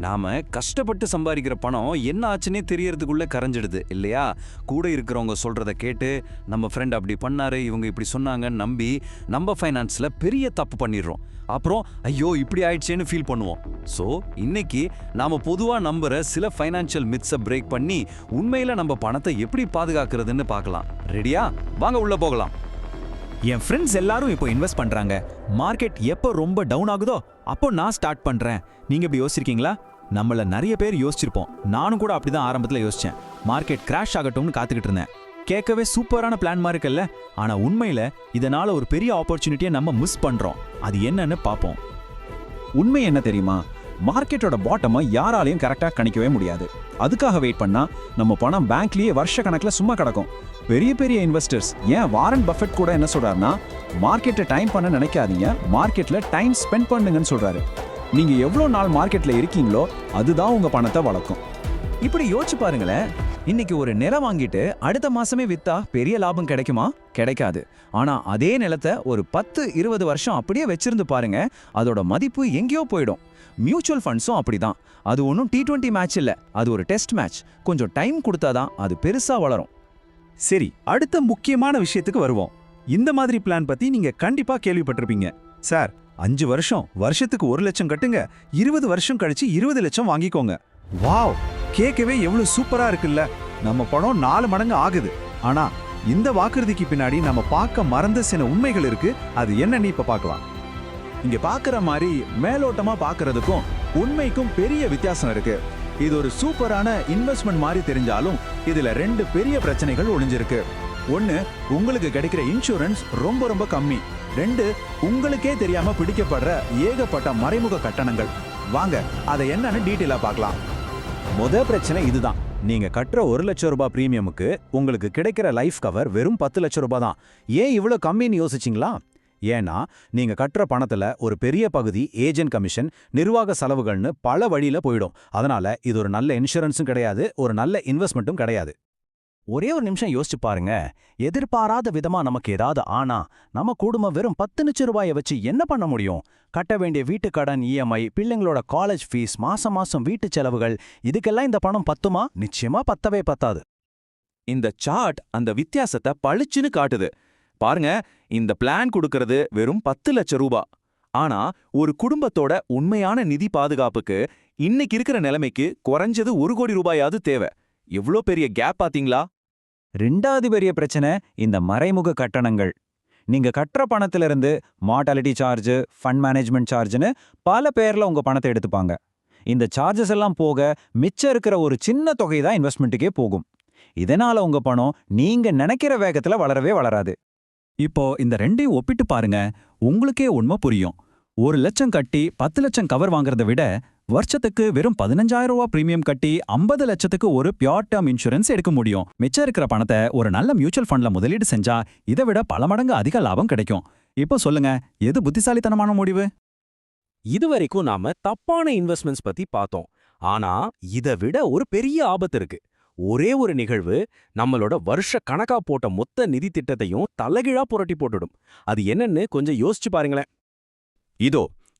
நாம கஷ்டப்பட்டு சம்பாதிக்கிற பணம் என்ன ஆச்சுன்னே தெரியறதுக்குள்ள கரைஞ்சிடுது இல்லையா? கூட இருக்கிறவங்க சொல்றத கேட்டு நம்ம ஃப்ரெண்ட் அப்படி பண்ணாரு, இவங்க இப்படி சொன்னாங்கன்னு நம்பி நம்ம ஃபைனான்ஸ்ல பெரிய தப்பு பண்ணிடுறோம். அப்புறம் ஐயோ இப்படி ஆயிடுச்சேன்னு ஃபீல் பண்ணுவோம். ஸோ இன்னைக்கு நாம பொதுவா நம்புற சில ஃபைனான்சியல் மித்ஸை பிரேக் பண்ணி உண்மையில நம்ம பணத்தை எப்படி பாதுகாக்கிறதுன்னு பார்க்கலாம். ரெடியா? வாங்க உள்ள போகலாம். என் ஃப்ரெண்ட்ஸ் எல்லாரும் இப்போ இன்வெஸ்ட் பண்றாங்க. மார்க்கெட் எப்போ ரொம்ப டவுன் ஆகுதோ அப்போ நான் ஸ்டார்ட் பண்றேன். நீங்க இப்படி யோசிச்சிருக்கீங்களா? நம்மள நிறைய பேர் யோசிச்சிருப்போம். நானும் கூட அப்படிதான் ஆரம்பத்தில் யோசிச்சேன். மார்க்கெட் கிராஷ் ஆகட்டும்னு காத்துக்கிட்டு இருந்தேன். கேட்கவே சூப்பரான பிளான் மாதிரி இருக்குல்ல? ஆனா உண்மையில இதனால ஒரு பெரிய ஆப்பர்ச்சுனிட்டியை நம்ம மிஸ் பண்றோம். அது என்னன்னு பார்ப்போம். உண்மை என்ன தெரியுமா? மார்க்கெட்டோட பாட்டமை யாராலையும் கரெக்டாக கணிக்கவே முடியாது. அதுக்காக வெயிட் பண்ணா நம்ம பணம் பேங்க்லயே வருஷ கணக்கில் சும்மா கிடக்கும். பெரிய பெரிய இன்வெஸ்டர்ஸ், ஏன் வாரன் பஃபெட் கூட என்ன சொல்றாருன்னா, மார்க்கெட்டை டைம் பண்ண நினைக்காதீங்க, மார்க்கெட்ல டைம் ஸ்பெண்ட் பண்ணுங்கன்னு சொல்றாரு. நீங்க எவ்வளோ நாள் மார்க்கெட்ல இருக்கீங்களோ அதுதான் உங்க பணத்தை வளர்க்கும். இப்படி யோசிச்சு பாருங்களேன். இன்னைக்கு ஒரு நிலம் வாங்கிட்டு அடுத்த மாசமே வித்தா பெரிய லாபம் கிடைக்குமா? கிடைக்காது. ஆனா அதே நிலத்தை ஒரு 10-20 வருஷம் அப்படியே வச்சிருந்து பாருங்க, அதோட மதிப்பு எங்கேயோ போயிடும். மியூச்சுவல் ஃபண்ட்ஸும் அப்படிதான். அது ஒன்றும் T20 மேட்ச் இல்லை, அது ஒரு டெஸ்ட் மேட்ச். கொஞ்சம் டைம் கொடுத்தாதான் அது பெருசா வளரும். சரி, அடுத்த முக்கியமான விஷயத்துக்கு வருவோம். இந்த மாதிரி பிளான் பத்தி நீங்க கண்டிப்பா கேள்விப்பட்டிருப்பீங்க. சார், 5 வருஷம், வருஷத்துக்கு 1 லட்சம் கட்டுங்க, 20 வருஷம் கழிச்சு 20 லட்சம் வாங்கிக்கோங்க. வாவ், கேட்கவே எவ்வளவு சூப்பரா இருக்குல்ல? நம்ம பணம் 4 மடங்கு ஆகுது. ஆனா இந்த வாக்குறுதிக்கு பின்னாடி நம்ம பார்க்க மறந்த சில உண்மைகள் இருக்கு. அது என்னன்னு இப்ப பார்க்கலாம். இங்க பாக்குற மாதிரி மேலோட்டமா பாக்குறதுக்கும் உண்மைக்கும் பெரிய வித்தியாசம் இருக்கு. இது ஒரு சூப்பரான இன்வெஸ்ட்மெண்ட் மாதிரி தெரிஞ்சாலும் இதுல 2 பெரிய பிரச்சனைகள் ஒளிஞ்சிருக்கு. 1, உங்களுக்கு கிடைக்கிற இன்சூரன்ஸ் ரொம்ப ரொம்ப கம்மி. 2, உங்களுக்கே தெரியாம பிடிக்கப்படுற ஏகப்பட்ட மறைமுக கட்டணங்கள். வாங்க அதை என்னன்னு டீட்டெயிலா பார்க்கலாம். பிரச்சனை இதுதான். நீங்க கட்டுற 1 லட்சம் ரூபாய் பிரீமியமுக்கு உங்களுக்கு கிடைக்கிற லைஃப் கவர் வெறும் 10 லட்சம் ரூபாய் தான். ஏன் இவ்வளவு கம்மின்னு யோசிச்சிங்களா? ஏன்னா நீங்க கட்டுற பணத்துல ஒரு பெரிய பகுதி ஏஜென்ட் கமிஷன், நிர்வாக செலவுகள்னு பல வழியில போயிடும். அதனால இது ஒரு நல்ல இன்சூரன்ஸும் கிடையாது, ஒரு நல்ல இன்வெஸ்ட்மெண்ட்டும் கிடையாது. ஒரே ஒரு நிமிஷம் யோசிச்சு பாருங்க. எதிர்பாராத விதமா நமக்கு ஏதாவது ஆனா நம்ம குடும்பம் வெறும் 10 லட்சம் ரூபாயை வச்சு என்ன பண்ண முடியும்? கட்ட வேண்டிய வீட்டு கடன், இஎம்ஐ, பிள்ளைங்களோட காலேஜ் ஃபீஸ், மாசம் மாசம் வீட்டு செலவுகள், இதுக்கெல்லாம் இந்த பணம் பத்துமா? நிச்சயமா பத்தவே பத்தாது. இந்த சார்ட் அந்த வித்தியாசத்தை பளிச்சுன்னு காட்டுது. பாருங்க, இந்த பிளான் கொடுக்கறது வெறும் 10 லட்சம் ரூபாய். ஆனா ஒரு குடும்பத்தோட உண்மையான நிதி பாதுகாப்புக்கு இன்னைக்கு இருக்கிற நிலைமைக்கு குறைஞ்சது 1 கோடி ரூபாயாவது தேவை. எவ்வளோ பெரிய கேப் பாத்தீங்களா? 2வது பெரிய பிரச்சனை இந்த மறைமுக கட்டணங்கள். நீங்க கட்டுற பணத்திலிருந்து மார்டாலிட்டி சார்ஜ், ஃபண்ட் மேனேஜ்மெண்ட் சார்ஜ்னு பல பேர்ல உங்க பணத்தை எடுத்துப்பாங்க. இந்த சார்ஜஸ் எல்லாம் போக மிச்சம் இருக்கிற ஒரு சின்ன தொகை தான் இன்வெஸ்ட்மெண்ட்டுக்கே போகும். இதனால உங்க பணம் நீங்க நினைக்கிற வேகத்துல வளரவே வளராது. இப்போ இந்த 2ஐயும் ஒப்பிட்டு பாருங்க, உங்களுக்கே உண்மை புரியும். 1 லட்சம் கட்டி 10 லட்சம் கவர் வாங்குறத விட வருஷத்துக்கு வெறும் 15,000 ரூபாய் பிரீமியம் கட்டி 50 லட்சத்துக்கு ஒரு பியூர் டேர்ம் இன்சூரன்ஸ் எடுக்க முடியும். மிச்சம் இருக்கிற பணத்தை ஒரு நல்ல மியூச்சுவல் ஃபண்ட்ல முதலீடு செஞ்சா இதை விட பல மடங்கு அதிக லாபம் கிடைக்கும். இப்போ சொல்லுங்க, எது புத்திசாலித்தனமான முடிவு? இதுவரைக்கும் நாம தப்பான இன்வெஸ்ட்மெண்ட்ஸ் பத்தி பார்த்தோம். ஆனா இதை விட ஒரு பெரிய ஆபத்து இருக்கு. ஒரே ஒரு நிகழ்வு நம்மளோட வருஷ கணக்கா போட்ட மொத்த நிதி திட்டத்தையும் தலைகீழா புரட்டி போட்டுடும். அது என்னன்னு கொஞ்சம் யோசிச்சு பாருங்களேன்.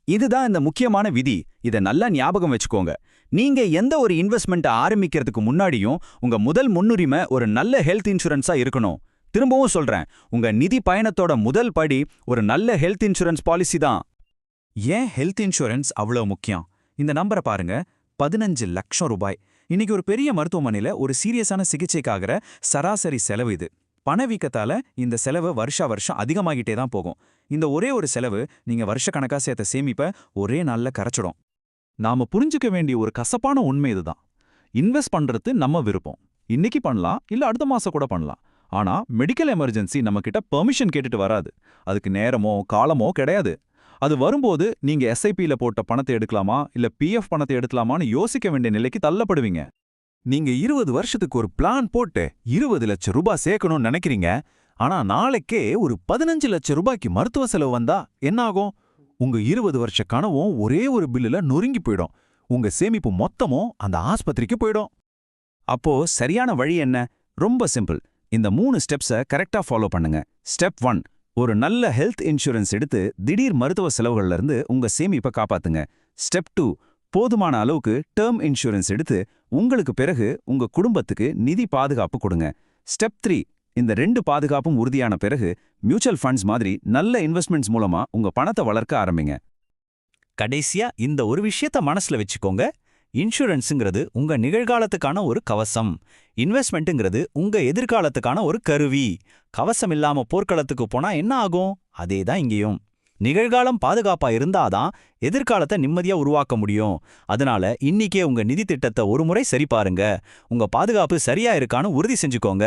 இதுதான் இந்த முக்கியமான விதி. இதை நல்லா ஞாபகம் வச்சுக்கோங்க. நீங்க எந்த ஒரு இன்வெஸ்ட்மெண்ட்டை ஆரம்பிக்கிறதுக்கு முன்னாடியும் உங்க முதல் முன்னுரிமை ஒரு நல்ல ஹெல்த் இன்சூரன்ஸா இருக்கணும். திரும்பவும் சொல்றேன், உங்க நிதி பயணத்தோட முதல் படி ஒரு நல்ல ஹெல்த் இன்சூரன்ஸ் பாலிசி தான். ஏன் ஹெல்த் இன்சூரன்ஸ் அவ்வளவு முக்கியம்? இந்த நம்பரை பாருங்க, 15 லட்சம் ரூபாய். இன்னைக்கு ஒரு பெரிய மருத்துவமனையில ஒரு சீரியஸான சிகிச்சைக்காகிற சராசரி செலவு இது. பணவீக்கத்தால இந்த செலவு வருஷம் அதிகமாகிட்டே தான் போகும். இந்த ஒரே ஒரு செலவு நீங்க வருஷக்கணக்கா சேர்த்த சேமிப்ப ஒரே நாள்ல கரைச்சிடும். நாம புரிஞ்சுக்க வேண்டிய ஒரு கசப்பான உண்மை இதுதான். இன்வெஸ்ட் பண்றது நம்ம விருப்பம். இன்னைக்கு பண்ணலாம், இல்ல அடுத்த மாசம் கூட பண்ணலாம். ஆனா மெடிக்கல் எமர்ஜென்சி நம்ம கிட்ட பெர்மிஷன் கேட்டுட்டு வராது. அதுக்கு நேரமோ காலமோ கிடையாது. அது வரும்போது நீங்க எஸ்ஐபியில போட்ட பணத்தை எடுக்கலாமா இல்ல பிஎஃப் பணத்தை எடுக்கலாமான்னு யோசிக்க வேண்டிய நிலைக்கு தள்ளப்படுவீங்க. நீங்க 20 வருஷத்துக்கு ஒரு பிளான் போட்டு 20 லட்சம் ரூபாய் சேர்க்கணும்னு நினைக்கிறீங்க. ஆனா நாளைக்கே ஒரு 15 லட்சம் ரூபாய்க்கு மருத்துவ செலவு வந்தா என்ன ஆகும்? உங்க 20 வருஷ கனவும் ஒரே ஒரு பில்லுல நொறுங்கி போயிடும். உங்க சேமிப்பு மொத்தமும் அந்த ஆஸ்பத்திரிக்கு போயிடும். அப்போ சரியான வழி என்ன? ரொம்ப சிம்பிள். இந்த 3 ஸ்டெப்ஸை கரெக்டா ஃபாலோ பண்ணுங்க. ஸ்டெப் 1, ஒரு நல்ல ஹெல்த் இன்சூரன்ஸ் எடுத்து திடீர் மருத்துவ செலவுகள்ல இருந்து உங்க சேமிப்பை காப்பாத்துங்க. ஸ்டெப் 2, போதுமான அளவுக்கு டேர்ம் இன்சூரன்ஸ் எடுத்து உங்களுக்கு பிறகு உங்க குடும்பத்துக்கு நிதி பாதுகாப்பு கொடுங்க. ஸ்டெப் 3, இந்த 2 பாதுகாப்பும் உறுதியான பிறகு மியூச்சுவல் ஃபண்ட்ஸ் மாதிரி நல்ல இன்வெஸ்ட்மெண்ட்ஸ் மூலமா உங்க பணத்தை வளர்க்க ஆரம்பிங்க. கடைசியா இந்த ஒரு விஷயத்த மனசுல வச்சுக்கோங்க. இன்சூரன்ஸுங்கிறது உங்க நிகழ்காலத்துக்கான ஒரு கவசம். இன்வெஸ்ட்மெண்ட்டுங்கிறது உங்க எதிர்காலத்துக்கான ஒரு கருவி. கவசம் இல்லாம போர்க்களத்துக்கு போனா என்ன ஆகும்? அதேதான் இங்கேயும். நிகழ்காலம் பாதுகாப்பா இருந்தாதான் எதிர்காலத்தை நிம்மதியா உருவாக்க முடியும். அதனால இன்னிக்கே உங்க நிதி திட்டத்தை ஒரு முறை சரி பாருங்க. உங்க பாதுகாப்பு சரியா இருக்கான்னு உறுதி செஞ்சுக்கோங்க.